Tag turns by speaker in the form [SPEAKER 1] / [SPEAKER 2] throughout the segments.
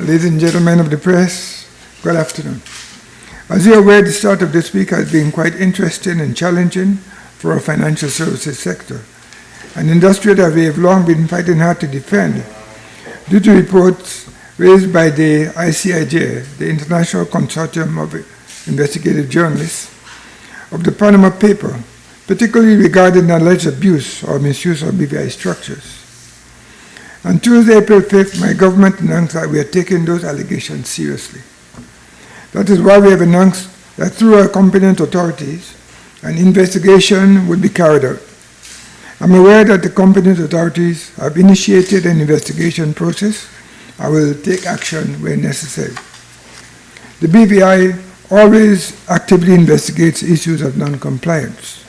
[SPEAKER 1] Ladies and gentlemen of the press, good afternoon. As you are aware, the start of this week has been quite interesting and challenging for our financial services sector, an industry that we have long been fighting hard to defend due to reports raised by the Icij, the International Consortium of Investigative Journalists, of the Panama paper, particularly regarding alleged abuse or misuse of BVI structures. On Tuesday, April 5th, my government announced that we are taking those allegations seriously. That is why we have announced that through our competent authorities, an investigation will be carried out. I'm aware that the competent authorities have initiated an investigation process and will take action where necessary. The BVI always actively investigates issues of non-compliance.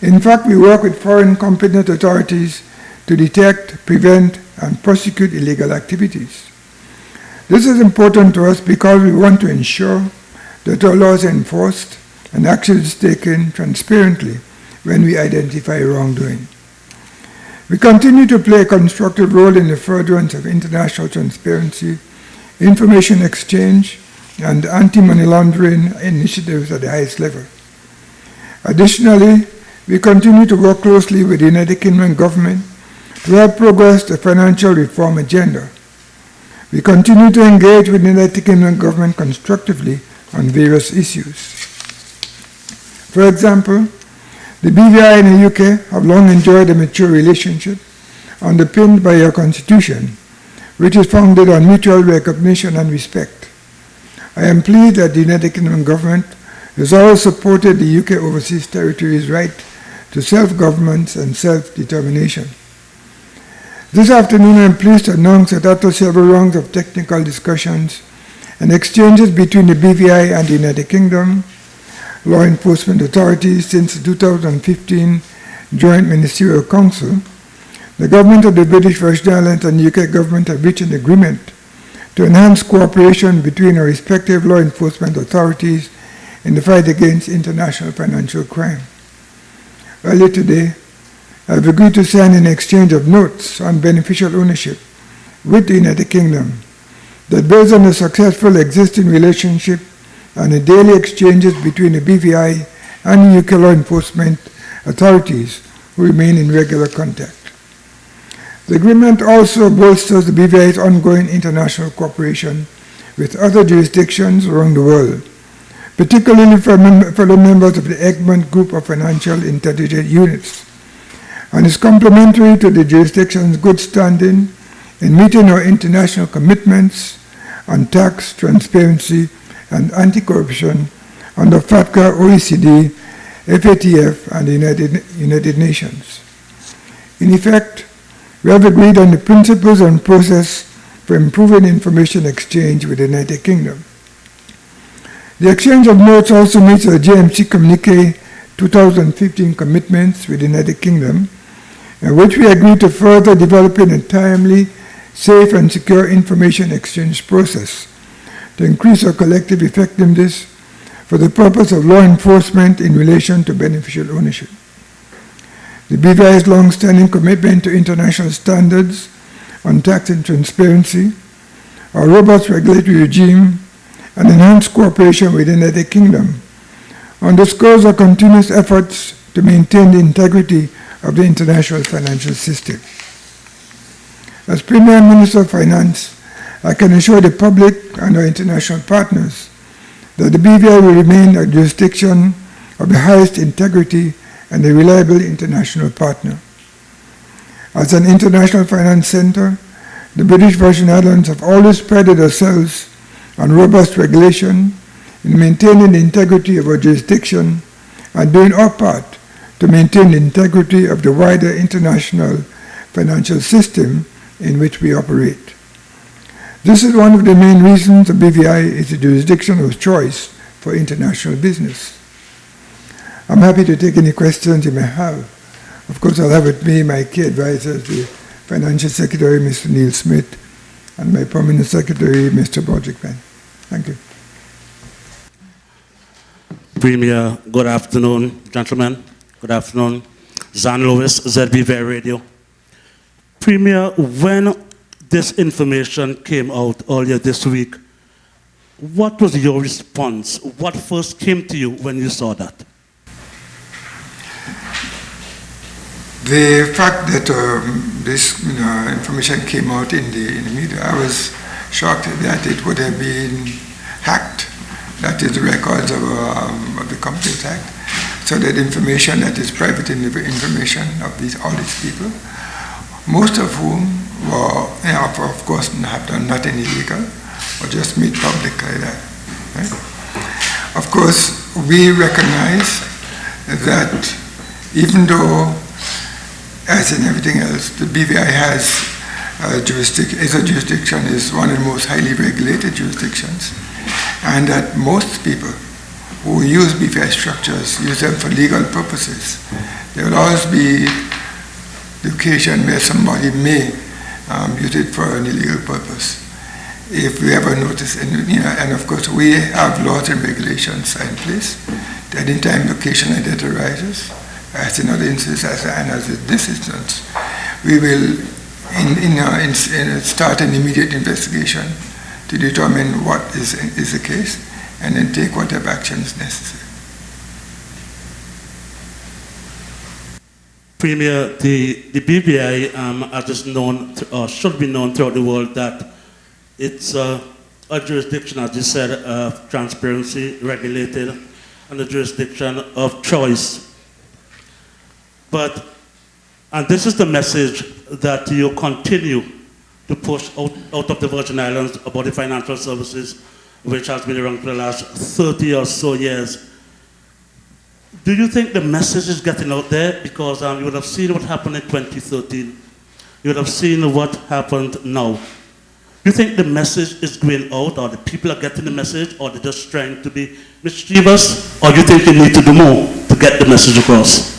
[SPEAKER 1] In fact, we work with foreign competent authorities to detect, prevent, and prosecute illegal activities. This is important to us because we want to ensure that our laws are enforced and action is taken transparently when we identify wrongdoing. We continue to play a constructive role in the furtherance of international transparency, information exchange, and anti-money laundering initiatives at the highest level. Additionally, we continue to work closely with the United Kingdom government to help progress the financial reform agenda. We continue to engage with the United Kingdom government constructively on various issues. For example, the BVI and the UK have long enjoyed a mature relationship underpinned by our constitution, which is founded on mutual recognition and respect. I am pleased that the United Kingdom government has always supported the UK overseas territories' right to self-governance and self-determination. This afternoon, I am pleased to announce that after several rounds of technical discussions and exchanges between the BVI and the United Kingdom law enforcement authorities since the 2015 Joint Ministerial Council, the government of the British Virgin Islands and the UK government have reached an agreement to enhance cooperation between our respective law enforcement authorities in the fight against international financial crime. Earlier today, I have agreed to sign an exchange of notes on beneficial ownership with the United Kingdom that builds on the successful existing relationship and the daily exchanges between the BVI and the UK law enforcement authorities who remain in regular contact. The agreement also bolsters the BVI's ongoing international cooperation with other jurisdictions around the world, particularly fellow members of the Egmont Group of Financial Intelligence Units, and is complementary to the jurisdiction's good standing in meeting our international commitments on tax, transparency, and anti-corruption under FATCA, OECD, FATF, and the United Nations. In effect, we have agreed on the principles and process for improving information exchange with the United Kingdom. The exchange of notes also meets our JMC Communique 2015 commitments with the United Kingdom, in which we agreed to further developing a timely, safe, and secure information exchange process to increase our collective effectiveness for the purpose of law enforcement in relation to beneficial ownership. The BVI's long-standing commitment to international standards on tax and transparency, our robust regulatory regime, and enhanced cooperation with the United Kingdom underscores our continuous efforts to maintain the integrity of the international financial system. As Premier Minister of Finance, I can assure the public and our international partners that the BVI will remain a jurisdiction of the highest integrity and a reliable international partner. As an international finance center, the British Virgin Islands have always prided ourselves on robust regulation in maintaining the integrity of our jurisdiction and doing our part to maintain the integrity of the wider international financial system in which we operate. This is one of the main reasons the BVI is the jurisdiction of choice for international business. I'm happy to take any questions you may have. Of course, I'll have with me my key advisors, the Financial Secretary, Mr. Neil Smith, and my Permanent Secretary, Mr. Broderick Penn. Thank you.
[SPEAKER 2] Premier, good afternoon, gentlemen. Good afternoon. Zan Lewis, ZBV Radio. Premier, when this information came out earlier this week, what was your response? What first came to you when you saw that?
[SPEAKER 1] The fact that this information came out in the media, I was shocked that it would have been hacked. That is the records of the Companies Act. So that information that is private information of all these people, most of whom were, of course, have done nothing illegal, or just made public like that. Right? Of course, we recognize that even though, as in everything else, the BVI has jurisdiction is one of the most highly regulated jurisdictions, and that most people who use BVI structures use them for legal purposes. There will always be the occasion where somebody may use it for an illegal purpose. If we ever notice, and of course we have laws and regulations in place, that any time the occasion like that arises, as in other instances, and as in this instance, we will start an immediate investigation to determine what is the case, and then take whatever action is necessary.
[SPEAKER 2] Premier, the BVI, as is known, should be known throughout the world, that it's a jurisdiction, as you said, of transparency, regulated, and a jurisdiction of choice. And this is the message that you continue to push out of the Virgin Islands about the financial services, which has been around for the last 30 or so years. Do you think the message is getting out there? Because you would have seen what happened in 2013. You would have seen what happened now. Do you think the message is going out, or the people are getting the message, or they're just trying to be mischievous, or do you think they need to do more to get the message across?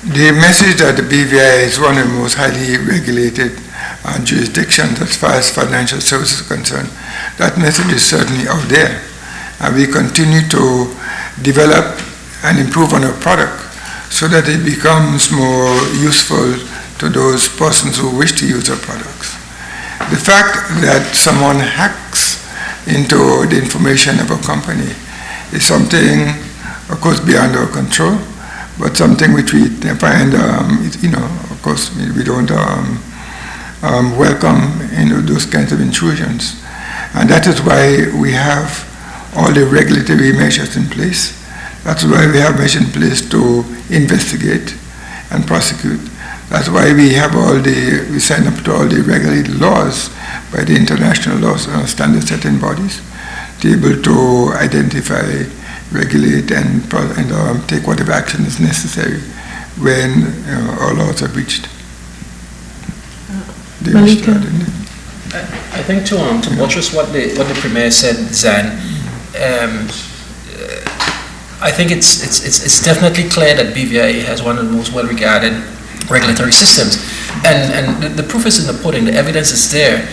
[SPEAKER 1] The message that the BVI is one of the most highly regulated jurisdictions as far as financial services are concerned, that message is certainly out there. And we continue to develop and improve on our product so that it becomes more useful to those persons who wish to use our products. The fact that someone hacks into the information of a company is something, of course, beyond our control, but something which we find, of course, we don't welcome those kinds of intrusions. And that is why we have all the regulatory measures in place. That's why we have measures in place to investigate and prosecute. That's why we have we sign up to all the regulated laws by the international laws and standard setting bodies to be able to identify, regulate, and take whatever action is necessary when our laws are breached.
[SPEAKER 3] I think to buttress what the Premier said, Zan, I think it's definitely clear that BVI has one of the most well-regarded regulatory systems, and the proof is in the pudding. The evidence is there.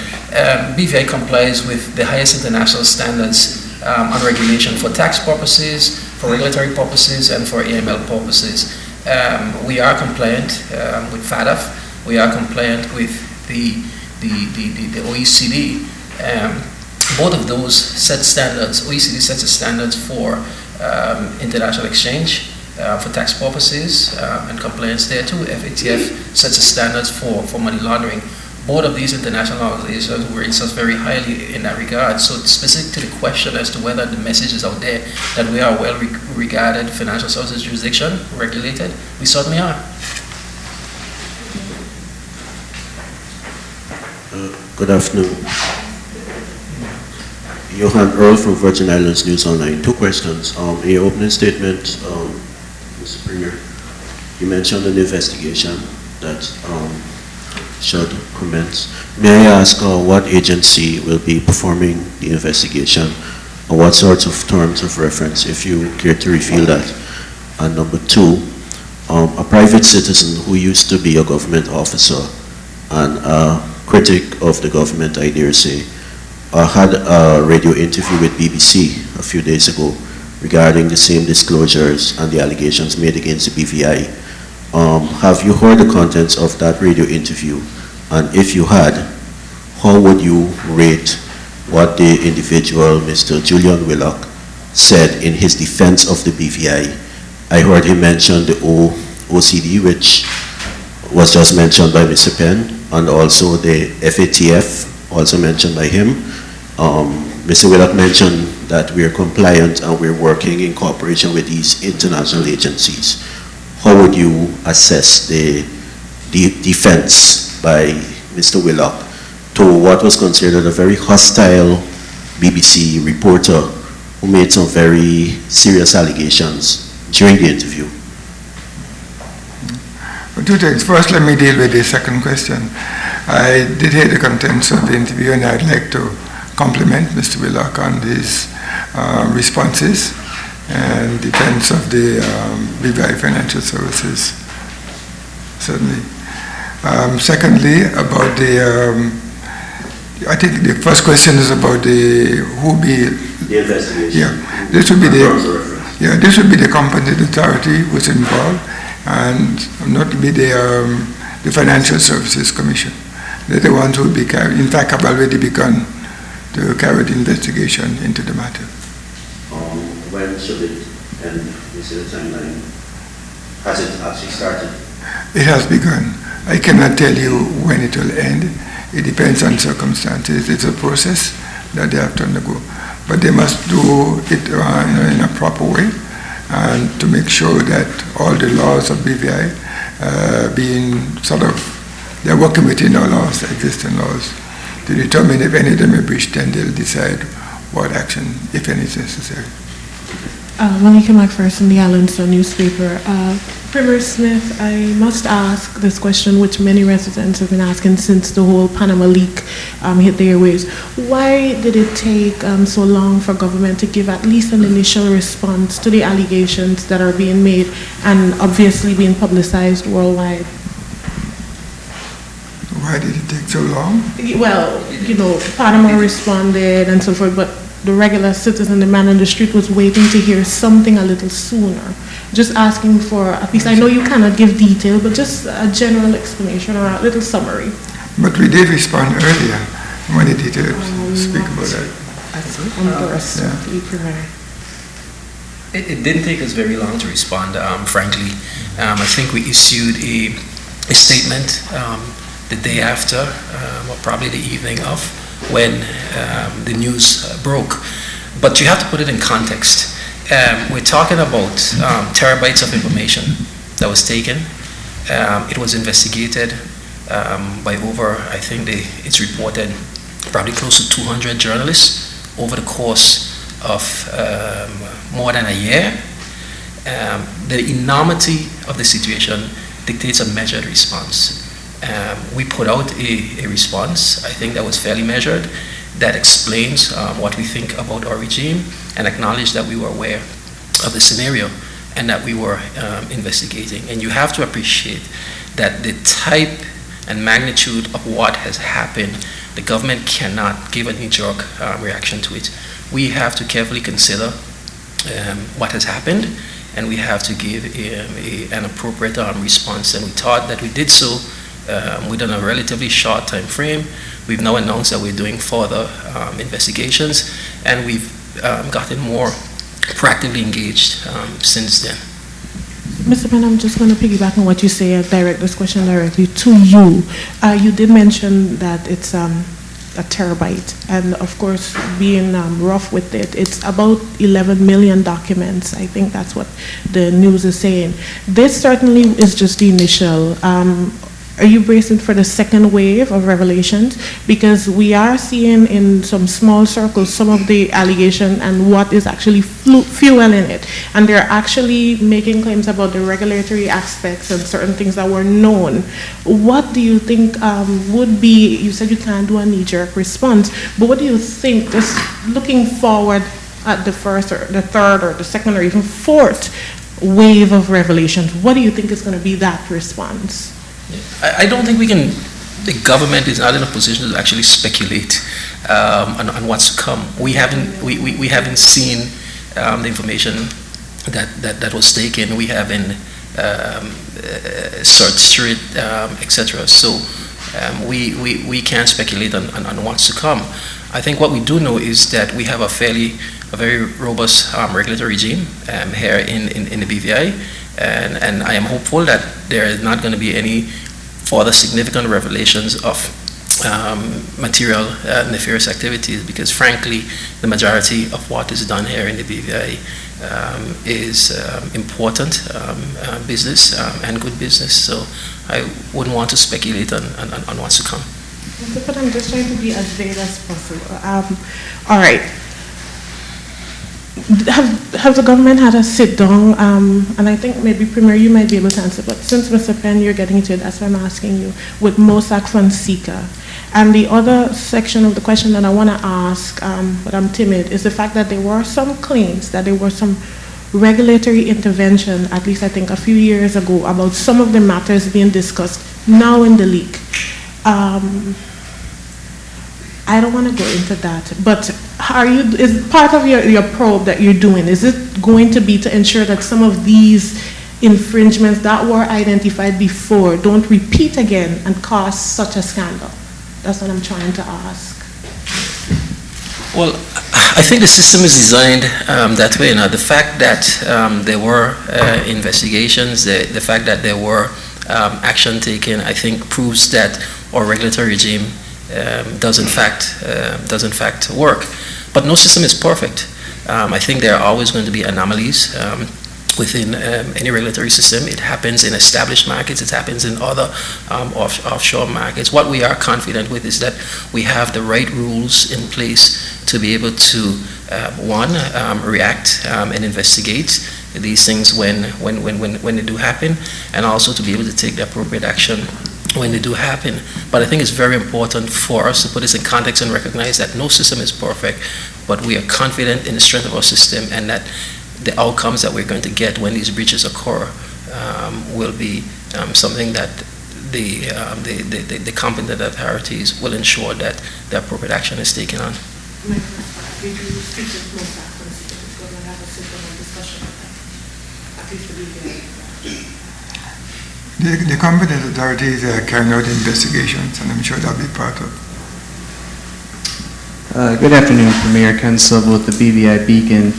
[SPEAKER 3] BVI complies with the highest international standards on regulation for tax purposes, for regulatory purposes, and for AML purposes. We are compliant with FATF. We are compliant with the OECD. Both of those set standards. OECD sets the standards for international exchange for tax purposes and compliance there too. FATF sets the standards for money laundering. Both of these international organizations rate us very highly in that regard. So specific to the question as to whether the message is out there that we are a well-regarded financial services jurisdiction, regulated, we certainly are.
[SPEAKER 4] Good afternoon. Johan Earl from Virgin Islands News Online. Two questions. In your opening statement, Mr. Premier, you mentioned an investigation that should commence. May I ask what agency will be performing the investigation, or what sorts of terms of reference, if you care to reveal that? And number two, a private citizen who used to be a government officer and a critic of the government, I dare say, had a radio interview with BBC a few days ago regarding the same disclosures and the allegations made against the BVI. Have you heard the contents of that radio interview? And if you had, how would you rate what the individual, Mr. Julian Willock, said in his defense of the BVI? I heard him mention the OCD, which was just mentioned by Mr. Penn, and also the FATF, also mentioned by him. Mr. Willock mentioned that we are compliant and we're working in cooperation with these international agencies. How would you assess the defense by Mr. Willock to what was considered a very hostile BBC reporter who made some very serious allegations during the interview?
[SPEAKER 1] Two things. First, let me deal with the second question. I did hear the contents of the interview, and I'd like to compliment Mr. Willock on his responses and defense of the BVI Financial Services, certainly. Secondly, about the, I think the first question is about the
[SPEAKER 4] the investigation.
[SPEAKER 1] Yeah, this would be this would be the competent authority who's involved, and not be the Financial Services Commission. They're the ones who will be carried, in fact, have already begun to carry the investigation into the matter.
[SPEAKER 4] When should it end? Is it a timeline? Has it actually started?
[SPEAKER 1] It has begun. I cannot tell you when it will end. It depends on circumstances. It's a process that they have to undergo. But they must do it in a proper way, and to make sure that all the laws of BVI being sort of, they're working within our laws, existing laws, to determine if any of them are breached, then they'll decide what action, if any, is necessary.
[SPEAKER 5] Malika McPherson, the Allenstown newspaper. Premier Smith, I must ask this question, which many residents have been asking since the whole Panama leak hit the airwaves. Why did it take so long for government to give at least an initial response to the allegations that are being made and obviously being publicized worldwide?
[SPEAKER 1] Why did it take so long?
[SPEAKER 5] Well, you know, Panama responded and so forth, but the regular citizen, the man on the street, was waiting to hear something a little sooner. Just asking for a piece. I know you cannot give detail, but just a general explanation or a little summary.
[SPEAKER 1] But we did respond earlier when it did speak about that.
[SPEAKER 3] It didn't take us very long to respond, frankly. I think we issued a statement the day after, or probably the evening of, when the news broke. But you have to put it in context. We're talking about terabytes of information that was taken. It was investigated by over, I think it's reported, probably close to 200 journalists over the course of more than a year. The enormity of the situation dictates a measured response. We put out a response, I think that was fairly measured, that explains what we think about our regime and acknowledge that we were aware of the scenario and that we were investigating. And you have to appreciate that the type and magnitude of what has happened, the government cannot give a knee-jerk reaction to it. We have to carefully consider what has happened, and we have to give an appropriate response. And we thought that we did so within a relatively short time frame. We've now announced that we're doing further investigations, and we've gotten more proactively engaged since then.
[SPEAKER 5] Mr. Penn, I'm just going to piggyback on what you say and direct this question directly to you. You did mention that it's a terabyte, and of course, being rough with it, it's about 11 million documents. I think that's what the news is saying. This certainly is just the initial. Are you bracing for the second wave of revelations? Because we are seeing in some small circles some of the allegation and what is actually fueling it. And they're actually making claims about the regulatory aspects and certain things that were known. What do you think would be, you said you can't do a knee-jerk response, but what do you think, just looking forward at the first or the third or the second or even fourth wave of revelations, what do you think is going to be that response?
[SPEAKER 3] I don't think we can, the government is not in a position to actually speculate on what's to come. We haven't seen the information that was taken. We haven't searched through it, etc. So we can't speculate on what's to come. I think what we do know is that we have a very robust regulatory regime here in the BVI, and I am hopeful that there is not going to be any further significant revelations of material nefarious activities, because frankly the majority of what is done here in the BVI is important business and good business, so I wouldn't want to speculate on what's to come.
[SPEAKER 5] But I'm just trying to be as vague as possible. All right. Have the government had a sit down, and I think maybe Premier you might be able to answer, but since Mr. Penn you're getting into it, that's why I'm asking you, with Mossack Fonseca. And the other section of the question that I want to ask, but I'm timid, is the fact that there were some claims that there were some regulatory intervention, at least I think a few years ago, about some of the matters being discussed now in the leak. I don't want to go into that, but is part of your probe that you're doing, is it going to be to ensure that some of these infringements that were identified before don't repeat again and cause such a scandal? That's what I'm trying to ask.
[SPEAKER 3] Well, I think the system is designed that way. Now, the fact that there were investigations, the fact that there were action taken, I think proves that our regulatory regime does in fact work. But no system is perfect. I think there are always going to be anomalies within any regulatory system. It happens in established markets, it happens in other offshore markets. What we are confident with is that we have the right rules in place to be able to, one, react and investigate these things when they do happen, and also to be able to take the appropriate action when they do happen. But I think it's very important for us to put this in context and recognize that no system is perfect, but we are confident in the strength of our system, and that the outcomes that we're going to get when these breaches occur will be something that the competent authorities will ensure that the appropriate action is taken on.
[SPEAKER 1] The competent authorities are carrying out investigations, and I'm sure that'll be part of.
[SPEAKER 6] Good afternoon, Premier. Ken Silva with the BVI Beacon.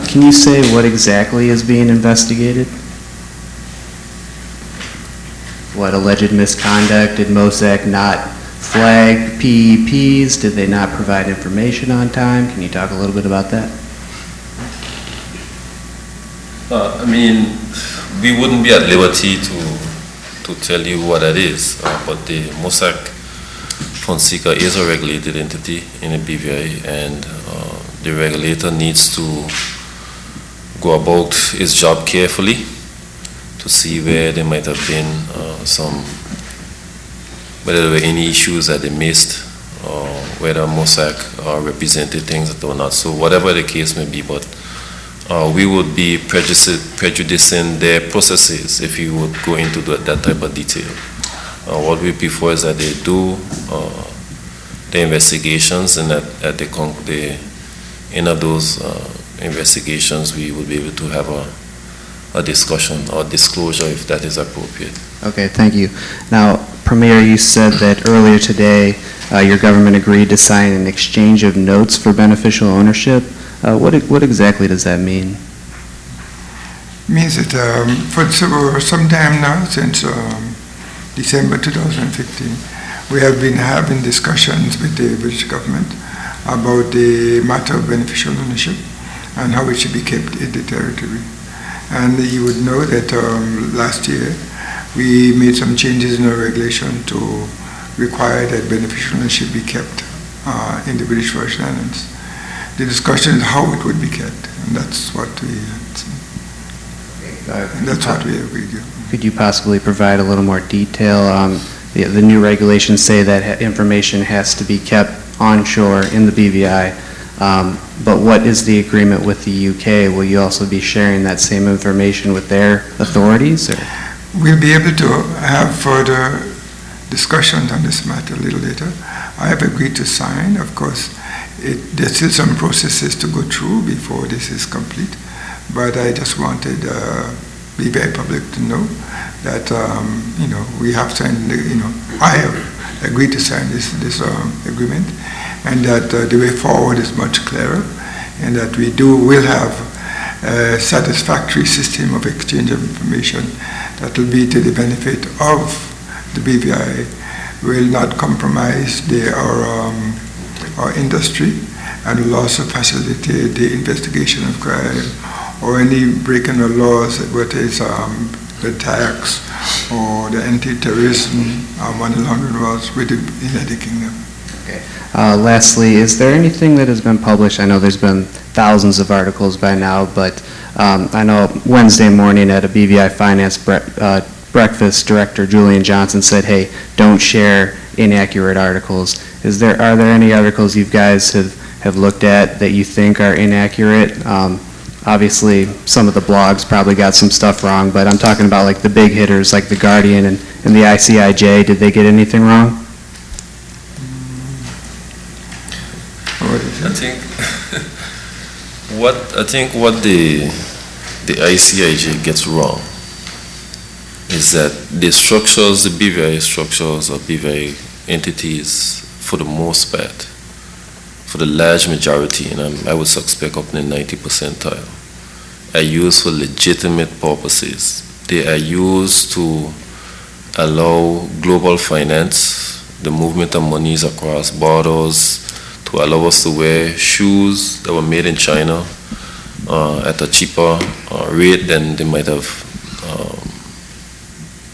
[SPEAKER 6] Can you say what exactly is being investigated? What alleged misconduct? Did Mossack not flag PEPs? Did they not provide information on time? Can you talk a little bit about that?
[SPEAKER 7] I mean, we wouldn't be at liberty to tell you what that is, but the Mossack Fonseca is a regulated entity in the BVI, and the regulator needs to go about his job carefully to see where there might have been whether there were any issues that they missed, or whether Mossack represented things that were not so, whatever the case may be. But we would be prejudicing their processes if we would go into that type of detail. What we prefer is that they do the investigations, and at the end of those investigations, we would be able to have a discussion or disclosure if that is appropriate.
[SPEAKER 6] Okay, thank you. Now, Premier, you said that earlier today your government agreed to sign an exchange of notes for beneficial ownership. What exactly does that mean?
[SPEAKER 1] Means that for some time now, since December 2015, we have been having discussions with the British government about the matter of beneficial ownership and how it should be kept in the territory. And you would know that last year we made some changes in our regulation to require that beneficial ownership be kept in the British Virgin Islands. The discussion is how it would be kept, and that's what we agreed to.
[SPEAKER 6] Could you possibly provide a little more detail? The new regulations say that information has to be kept onshore in the BVI, but what is the agreement with the UK? Will you also be sharing that same information with their authorities? Or?
[SPEAKER 1] We'll be able to have further discussions on this matter a little later. I have agreed to sign. Of course, there's still some processes to go through before this is complete, but I just wanted BVI public to know that we have signed. I have agreed to sign this agreement, and that the way forward is much clearer, and that will have a satisfactory system of exchange of information that will be to the benefit of the BVI, will not compromise our industry, and will also facilitate the investigation of crime or any breaking of laws, whether it's the tax or the anti-terrorism money laundering laws within the United Kingdom.
[SPEAKER 6] Okay. Lastly, is there anything that has been published? I know there's been thousands of articles by now, but I know Wednesday morning at a BVI Finance breakfast, Director Julian Johnson said, hey, don't share inaccurate articles. Are there any articles you guys have looked at that you think are inaccurate? Obviously, some of the blogs probably got some stuff wrong, but I'm talking about like the big hitters like The Guardian and the Icij. Did they get anything wrong?
[SPEAKER 7] I think what the Icij gets wrong is that the structures, the BVI structures or BVI entities, for the most part, for the large majority, and I would suspect up in the 90 percentile, are used for legitimate purposes. They are used to allow global finance, the movement of monies across borders, to allow us to wear shoes that were made in China at a cheaper rate than they might have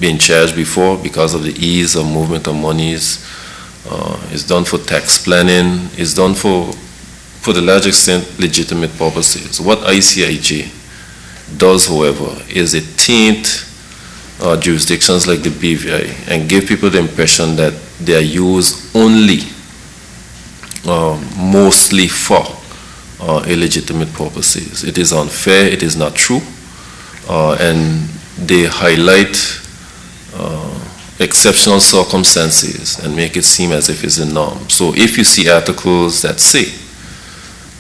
[SPEAKER 7] been charged before because of the ease of movement of monies. It's done for tax planning. It's done for the large extent, legitimate purposes. What Icij does, however, is it taint jurisdictions like the BVI and give people the impression that they are used only, mostly for illegitimate purposes. It is unfair, it is not true, and they highlight exceptional circumstances and make it seem as if it's the norm. So if you see articles that say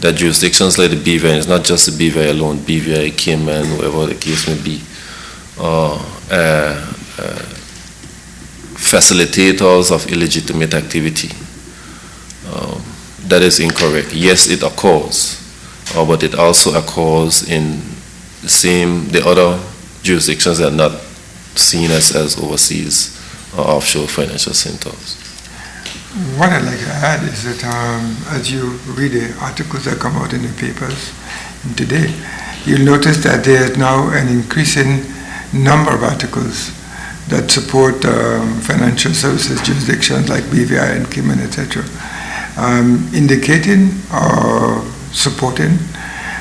[SPEAKER 7] that jurisdictions like the BVI, it's not just the BVI alone, BVI, Cayman, whoever the case may be, facilitators of illegitimate activity, that is incorrect. Yes, it occurs, but it also occurs in the other jurisdictions that are not seen as overseas or offshore financial centers.
[SPEAKER 1] What I'd like to add is that as you read the articles that come out in the papers today, you'll notice that there is now an increasing number of articles that support financial services jurisdictions like BVI and Cayman, etc., indicating or supporting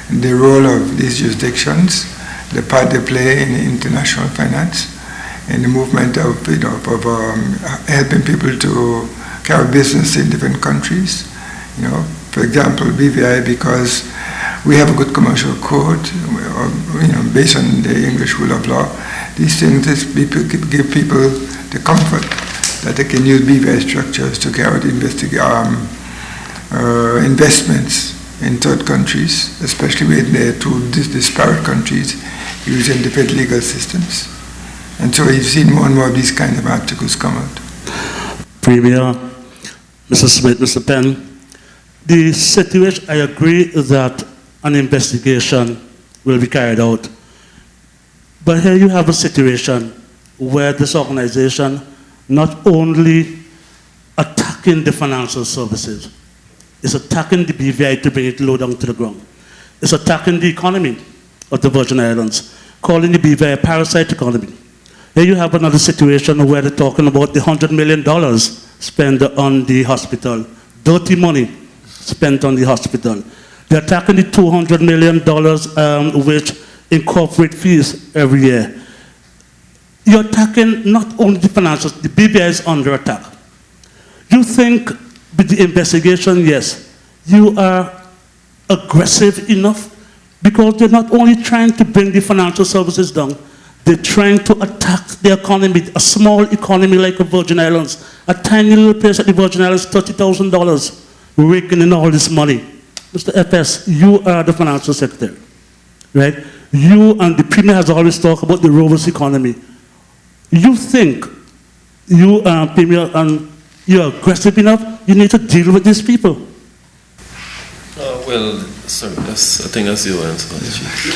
[SPEAKER 1] the role of these jurisdictions, the part they play in international finance, in the movement of helping people to carry business in different countries. For example, BVI, because we have a good commercial code, based on the English rule of law. These things give people the comfort that they can use BVI structures to carry out investments in third countries, especially when they're two disparate countries using different legal systems. And so you've seen more and more of these kind of articles come out.
[SPEAKER 2] Premier, Mr. Smith, Mr. Penn, the situation, I agree that an investigation will be carried out. But here you have a situation where this organization not only attacking the financial services, it's attacking the BVI to bring it low down to the ground. It's attacking the economy of the Virgin Islands, calling the BVI a parasite economy. Here you have another situation where they're talking about the $100 million spent on the hospital, dirty money spent on the hospital. They're attacking the $200 million which incorporate fees every year. You're attacking not only the financials, the BVI is under attack. You think with the investigation, yes, you are aggressive enough because they're not only trying to bring the financial services down, they're trying to attack the economy, a small economy like the Virgin Islands, a tiny little place at the Virgin Islands, $30,000, raking in all this money. Mr. FS, you are the financial secretary, right? You and the Premier has always talked about the robust economy. You think, Premier and you're aggressive enough, you need to deal with these people.
[SPEAKER 7] Well, sorry, I think that's your answer, Chief.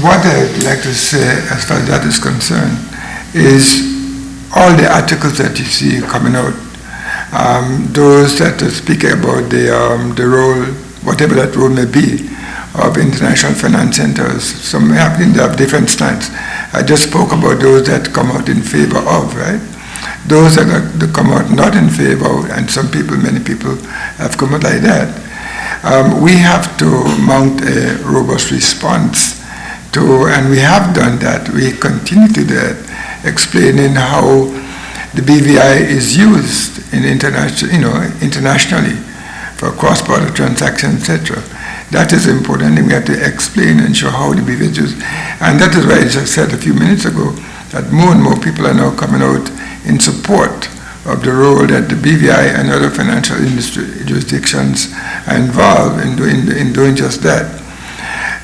[SPEAKER 1] What I'd like to say, as far as that is concerned, is all the articles that you see coming out, those that are speaking about the role, whatever that role may be, of international finance centers. Some have different stance. I just spoke about those that come out in favor of, right? Those that come out not in favor, and some people, many people have come out like that. We have to mount a robust response to, and we have done that. We continue to do that, explaining how the BVI is used in internationally for cross-border transactions, etc. That is important, and we have to explain and show how the BVI is used. And that is why I just said a few minutes ago that more and more people are now coming out in support of the role that the BVI and other financial industry jurisdictions are involved in doing just that.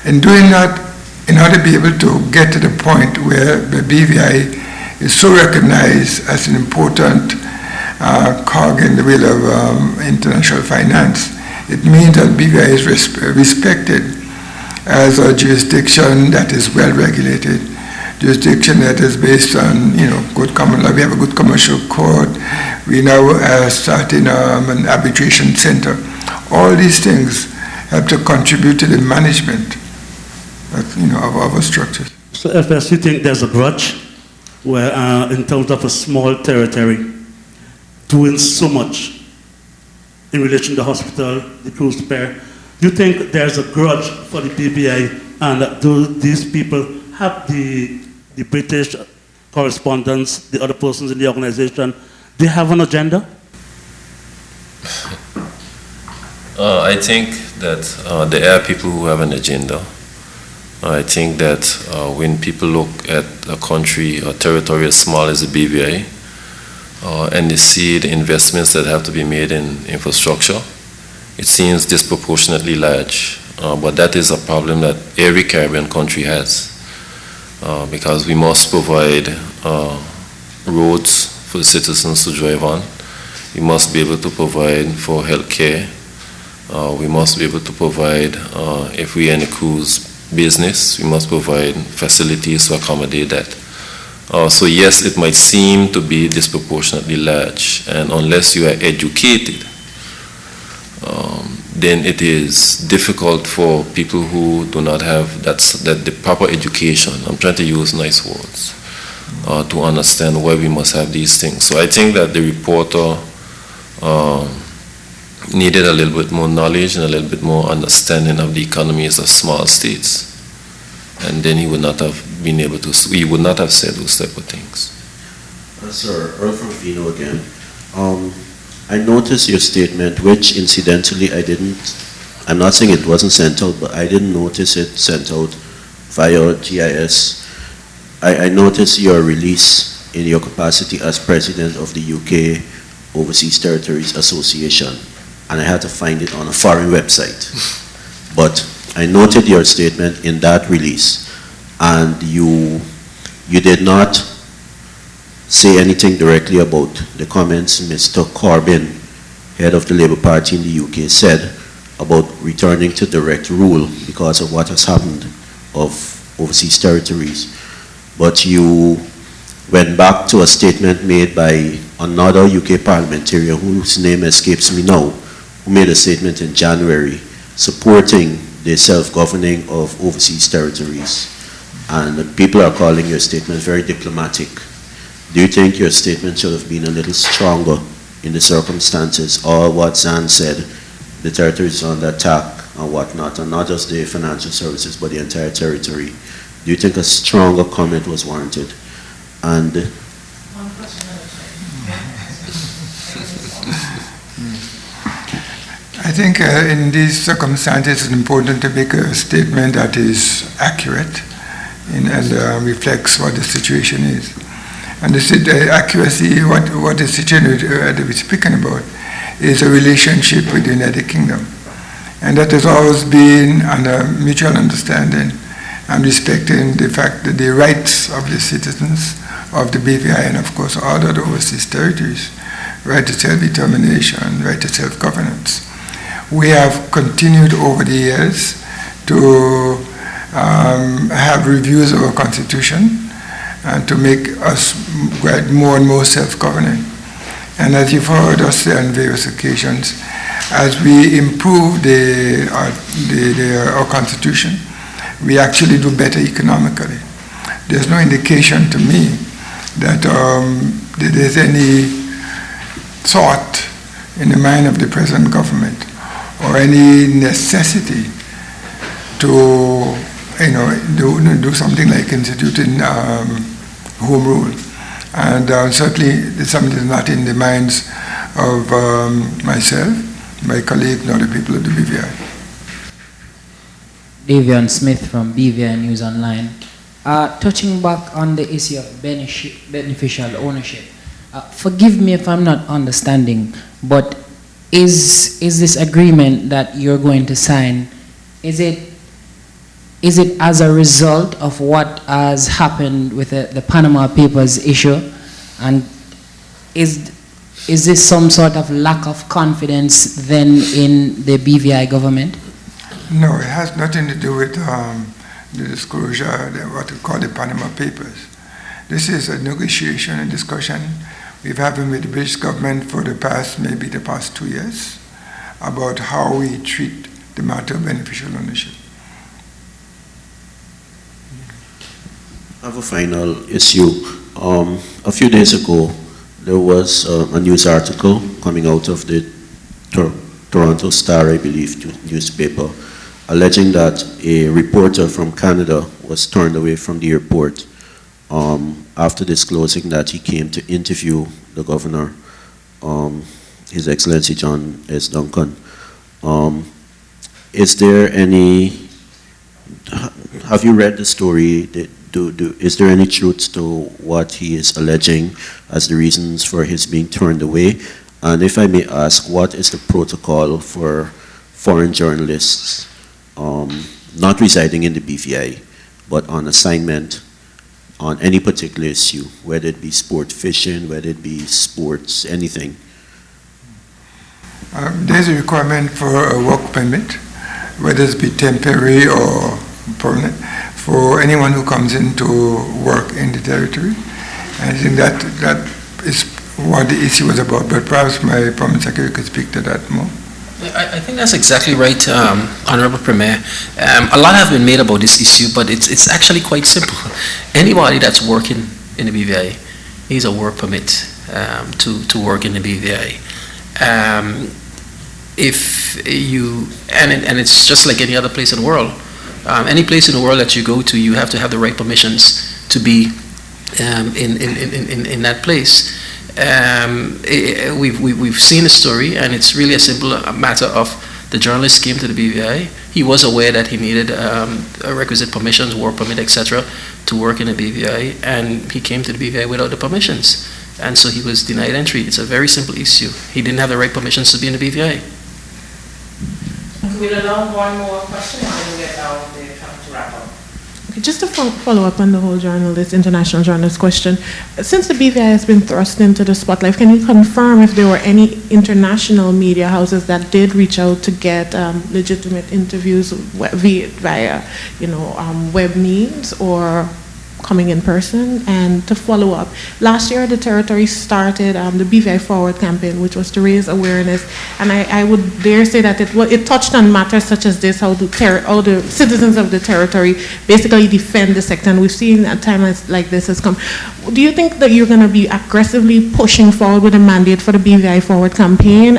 [SPEAKER 1] In doing that, in order to be able to get to the point where the BVI is so recognized as an important cog in the wheel of international finance, it means that BVI is respected as a jurisdiction that is well regulated, jurisdiction that is based on good common law. We have a good commercial code. We now are starting an arbitration center. All these things have to contribute to the management of our structures.
[SPEAKER 2] So FS, you think there's a grudge where in terms of a small territory doing so much in relation to the hospital, the cruise repair, do you think there's a grudge for the BVI, and do these people have the British correspondents, the other persons in the organization, they have an agenda?
[SPEAKER 7] I think that there are people who have an agenda. I think that when people look at a country or territory as small as the BVI, and they see the investments that have to be made in infrastructure, it seems disproportionately large. But that is a problem that every Caribbean country has, because we must provide roads for the citizens to drive on. We must be able to provide for health care. We must be able to provide, if we are in a cruise business, we must provide facilities to accommodate that. So yes, it might seem to be disproportionately large, and unless you are educated, then it is difficult for people who do not have the proper education, I'm trying to use nice words, to understand why we must have these things. So I think that the reporter needed a little bit more knowledge and a little bit more understanding of the economies of small states, and then he would not have been able to, he would not have said those type of things.
[SPEAKER 4] Sir, Earl from Vino again. I noticed your statement, which incidentally I'm not saying it wasn't sent out, but I didn't notice it sent out via GIS. I noticed your release in your capacity as president of the UK Overseas Territories Association, and I had to find it on a foreign website. But I noted your statement in that release, and you did not say anything directly about the comments Mr. Corbyn, head of the Labour Party in the UK, said about returning to direct rule because of what has happened of overseas territories. But you went back to a statement made by another UK parliamentarian whose name escapes me now, who made a statement in January supporting the self-governing of overseas territories. And people are calling your statement very diplomatic. Do you think your statement should have been a little stronger in the circumstances, or what Zan said, the territory is under attack and whatnot, and not just the financial services, but the entire territory? Do you think a stronger comment was warranted? And
[SPEAKER 1] I think in these circumstances it's important to make a statement that is accurate and reflects what the situation is. And the accuracy, what the situation that we're speaking about, is a relationship with the United Kingdom. And that has always been under mutual understanding and respecting the fact that the rights of the citizens of the BVI and of course all other overseas territories, right to self-determination, right to self-governance. We have continued over the years to have reviews of our constitution and to make us more and more self-governing. And as you've heard us say on various occasions, as we improve our constitution, we actually do better economically. There's no indication to me that there's any thought in the mind of the present government or any necessity to do something like instituting home rule. And certainly something is not in the minds of myself, my colleagues, nor the people of the BVI.
[SPEAKER 8] Davian Smith from BVI News Online. Touching back on the issue of beneficial ownership, forgive me if I'm not understanding, but is this agreement that you're going to sign, is it as a result of what has happened with the Panama Papers issue? And is this some sort of lack of confidence then in the BVI government?
[SPEAKER 1] No, it has nothing to do with the disclosure, what we call the Panama Papers. This is a negotiation and discussion we've having with the British government for the past 2 years about how we treat the matter of beneficial ownership.
[SPEAKER 4] I have a final issue. A few days ago, there was a news article coming out of the Toronto Star, I believe, newspaper, alleging that a reporter from Canada was turned away from the airport after disclosing that he came to interview the governor, His Excellency John S. Duncan. Is there any, have you read the story? Is there any truth to what he is alleging as the reasons for his being turned away? And if I may ask, what is the protocol for foreign journalists not residing in the BVI, but on assignment on any particular issue, whether it be sport fishing, whether it be sports, anything?
[SPEAKER 1] There's a requirement for a work permit, whether it be temporary or permanent, for anyone who comes in to work in the territory. I think that is what the issue was about, but perhaps my Permanent Secretary could speak to that more.
[SPEAKER 3] I think that's exactly right, Honorable Premier. A lot have been made about this issue, but it's actually quite simple. Anybody that's working in the BVI needs a work permit to work in the BVI. If you, and it's just like any other place in the world. Any place in the world that you go to, you have to have the right permissions to be in that place. We've seen the story, and it's really a simple matter of the journalist came to the BVI. He was aware that he needed requisite permissions, work permit, etc., to work in the BVI, and he came to the BVI without the permissions, and so he was denied entry. It's a very simple issue. He didn't have the right permissions to be in the BVI.
[SPEAKER 9] We'll allow one more question and then we'll get down to wrap up.
[SPEAKER 5] Okay, just to follow up on the whole international journalist question, since the BVI has been thrust into the spotlight, can you confirm if there were any international media houses that did reach out to get legitimate interviews via web means or coming in person? And to follow up, last year the territory started the BVI Forward campaign, which was to raise awareness, and I would dare say that it touched on matters such as this, how the citizens of the territory basically defend the sector, and we've seen at times like this has come. Do you think that you're going to be aggressively pushing forward with a mandate for the BVI Forward campaign?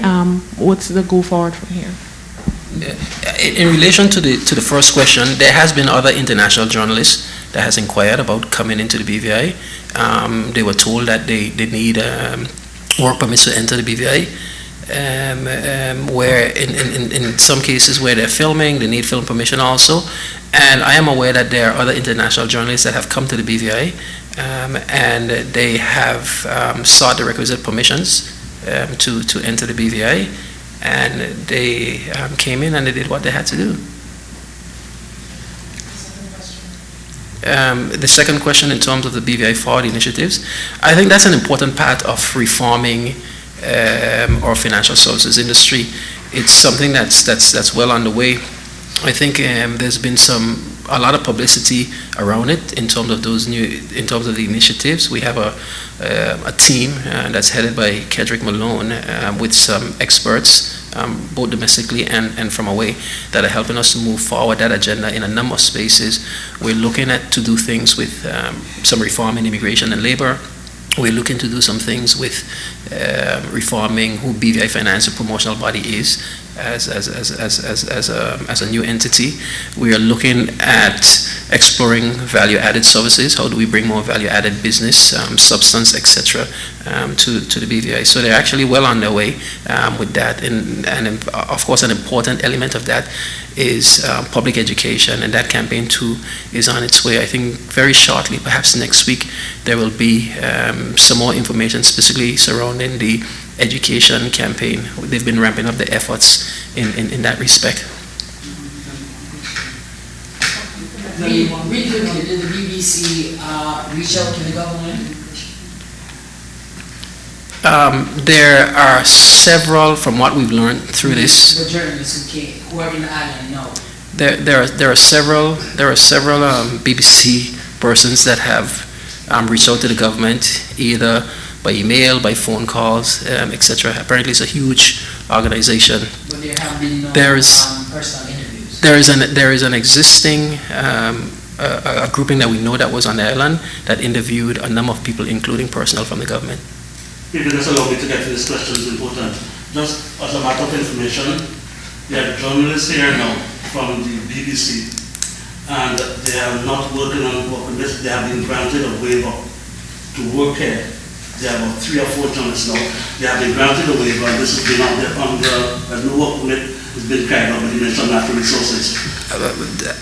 [SPEAKER 5] What's the go forward from here?
[SPEAKER 3] In relation to the first question, there has been other international journalists that has inquired about coming into the BVI. They were told that they need work permits to enter the BVI, where in some cases where they're filming, they need film permission also. And I am aware that there are other international journalists that have come to the BVI, and they have sought the requisite permissions to enter the BVI, and they came in and they did what they had to do. The second question in terms of the BVI forward initiatives, I think that's an important part of reforming our financial services industry. It's something that's well underway. I think there's been a lot of publicity around it in terms of the initiatives. We have a team that's headed by Kedrick Malone with some experts, both domestically and from away, that are helping us to move forward that agenda in a number of spaces. We're looking to do things with some reform in immigration and labor. We're looking to do some things with reforming who BVI Finance, a promotional body, is as a new entity. We are looking at exploring value-added services. How do we bring more value-added business, substance, etc., to the BVI? So they're actually well on their way with that. And of course, an important element of that is public education, and that campaign too is on its way. I think very shortly, perhaps next week, there will be some more information specifically surrounding the education campaign. They've been ramping up the efforts in that respect.
[SPEAKER 8] Really quickly, did the BBC reach out to the government?
[SPEAKER 3] There are several, from what we've learned through this.
[SPEAKER 8] The journalists who are in the island now.
[SPEAKER 3] There are several BBC persons that have reached out to the government, either by email, by phone calls, etc. Apparently, it's a huge organization.
[SPEAKER 8] But there have been no personal interviews.
[SPEAKER 3] There is an existing a grouping that we know that was on the island that interviewed a number of people, including personnel from the government.
[SPEAKER 2] If you just allow me to get to this question, is important. Just as a matter of information, there are journalists here now from the BBC, and they are not working on work permits. They have been granted a waiver to work here. There are about 3 or 4 journalists now. They have been granted a waiver, and this has been under no work permit has been carried out by the Ministry of Natural Resources.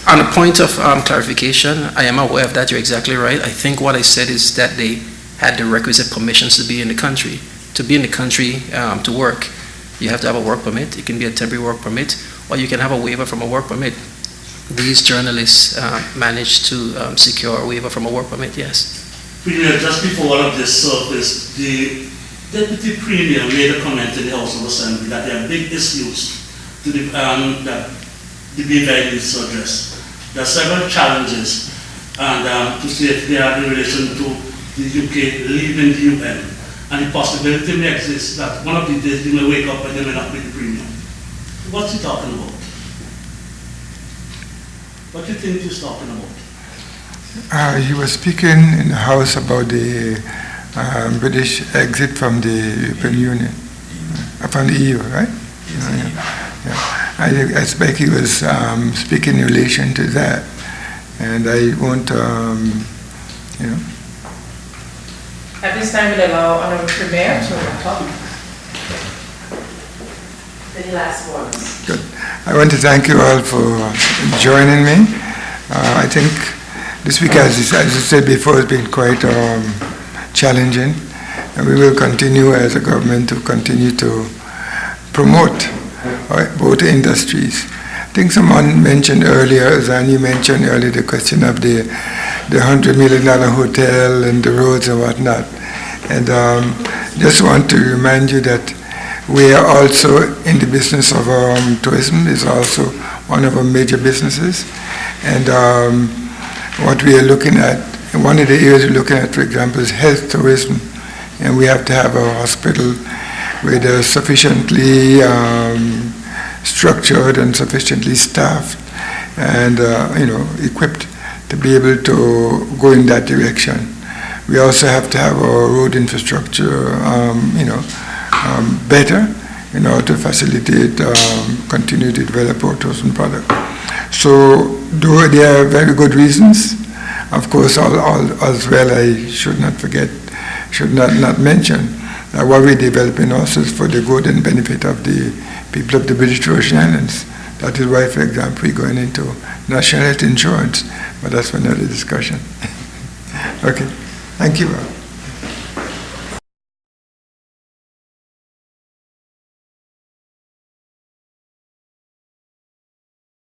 [SPEAKER 3] On a point of clarification, I am aware of that. You're exactly right. I think what I said is that they had the requisite permissions to be in the country. To be in the country to work, you have to have a work permit. It can be a temporary work permit, or you can have a waiver from a work permit. These journalists managed to secure a waiver from a work permit, yes.
[SPEAKER 2] Premier, just before all of this surfaced, the Deputy Premier made a comment in the House of Assembly that there are big issues to that the BVI needs to address. There are several challenges, and to see if they are in relation to the UK leaving the UN, and the possibility may exist that one of the days you may wake up and they may not be the Premier. What's he talking about? What do you think he's talking about?
[SPEAKER 1] He was speaking in the House about the British exit from the European Union, from the EU, right? Yeah. I expect he was speaking in relation to that, and I won't,
[SPEAKER 9] At this time, we'll allow Honorable Premier to talk. Any last words?
[SPEAKER 1] Good. I want to thank you all for joining me. I think this week, as I said before, has been quite challenging, and we will continue as a government to continue to promote both industries. I think someone mentioned earlier, Zani mentioned earlier, the question of the $100 million hotel and the roads and whatnot. And just want to remind you that we are also in the business of tourism. Is also one of our major businesses. And what we are looking at, one of the areas we're looking at, for example, is health tourism. And we have to have a hospital with a sufficiently structured and sufficiently staffed and equipped to be able to go in that direction. We also have to have our road infrastructure better in order to facilitate continue to develop our tourism product. So though there are very good reasons, of course, all as well, I should not mention that what we're developing also is for the good and benefit of the people of the British Virgin Islands. That is why, for example, we're going into national health insurance, but that's for another discussion. Okay, thank you.